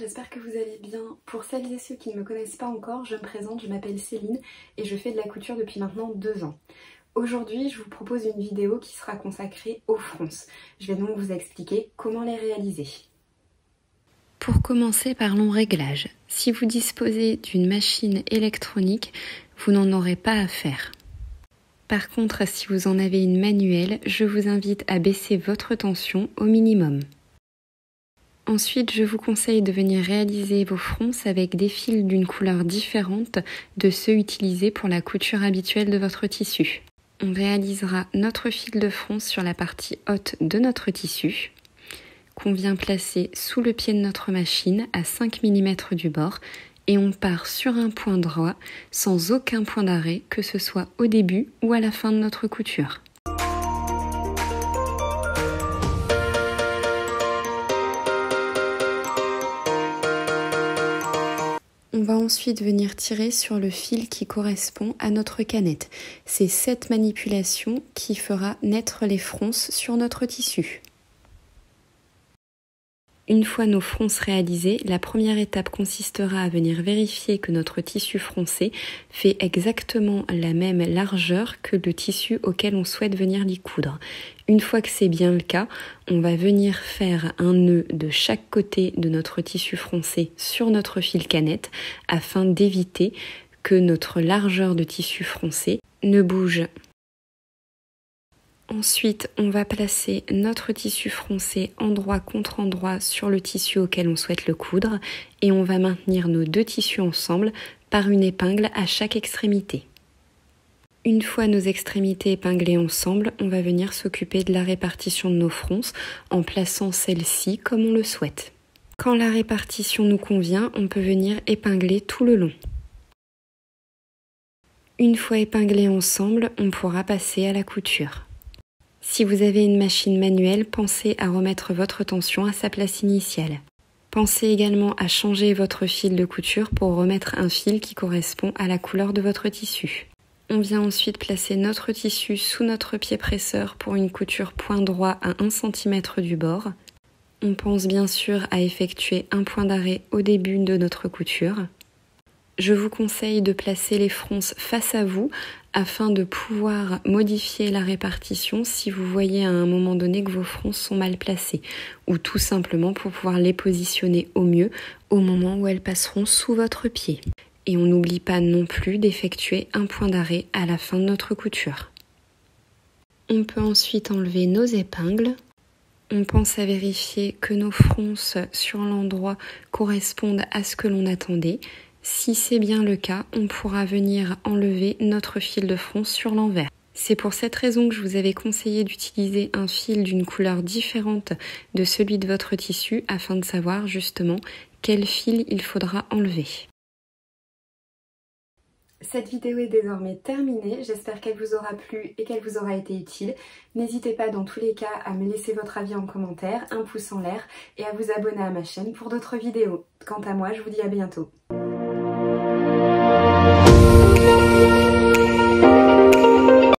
j'espère que vous allez bien. Pour celles et ceux qui ne me connaissent pas encore, je me présente, je m'appelle Céline et je fais de la couture depuis maintenant 2 ans. Aujourd'hui, je vous propose une vidéo qui sera consacrée aux fronces. Je vais donc vous expliquer comment les réaliser. Pour commencer, parlons réglage. Si vous disposez d'une machine électronique, vous n'en aurez pas à faire. Par contre, si vous en avez une manuelle, je vous invite à baisser votre tension au minimum. Ensuite, je vous conseille de venir réaliser vos fronces avec des fils d'une couleur différente de ceux utilisés pour la couture habituelle de votre tissu. On réalisera notre fil de fronce sur la partie haute de notre tissu, qu'on vient placer sous le pied de notre machine à 5 mm du bord, et on part sur un point droit sans aucun point d'arrêt, que ce soit au début ou à la fin de notre couture. On va ensuite venir tirer sur le fil qui correspond à notre canette. C'est cette manipulation qui fera naître les fronces sur notre tissu. Une fois nos fronces réalisées, la première étape consistera à venir vérifier que notre tissu froncé fait exactement la même largeur que le tissu auquel on souhaite venir l'y coudre. Une fois que c'est bien le cas, on va venir faire un nœud de chaque côté de notre tissu froncé sur notre fil canette afin d'éviter que notre largeur de tissu froncé ne bouge. Ensuite, on va placer notre tissu froncé endroit contre endroit sur le tissu auquel on souhaite le coudre et on va maintenir nos 2 tissus ensemble par une épingle à chaque extrémité. Une fois nos extrémités épinglées ensemble, on va venir s'occuper de la répartition de nos fronces en plaçant celles-ci comme on le souhaite. Quand la répartition nous convient, on peut venir épingler tout le long. Une fois épinglés ensemble, on pourra passer à la couture. Si vous avez une machine manuelle, pensez à remettre votre tension à sa place initiale. Pensez également à changer votre fil de couture pour remettre un fil qui correspond à la couleur de votre tissu. On vient ensuite placer notre tissu sous notre pied presseur pour une couture point droit à 1 cm du bord. On pense bien sûr à effectuer un point d'arrêt au début de notre couture. Je vous conseille de placer les fronces face à vous afin de pouvoir modifier la répartition si vous voyez à un moment donné que vos fronces sont mal placées, ou tout simplement pour pouvoir les positionner au mieux au moment où elles passeront sous votre pied. Et on n'oublie pas non plus d'effectuer un point d'arrêt à la fin de notre couture. On peut ensuite enlever nos épingles. On pense à vérifier que nos fronces sur l'endroit correspondent à ce que l'on attendait. Si c'est bien le cas, on pourra venir enlever notre fil de fronce sur l'envers. C'est pour cette raison que je vous avais conseillé d'utiliser un fil d'une couleur différente de celui de votre tissu afin de savoir justement quel fil il faudra enlever. Cette vidéo est désormais terminée, j'espère qu'elle vous aura plu et qu'elle vous aura été utile. N'hésitez pas dans tous les cas à me laisser votre avis en commentaire, un pouce en l'air et à vous abonner à ma chaîne pour d'autres vidéos. Quant à moi, je vous dis à bientôt.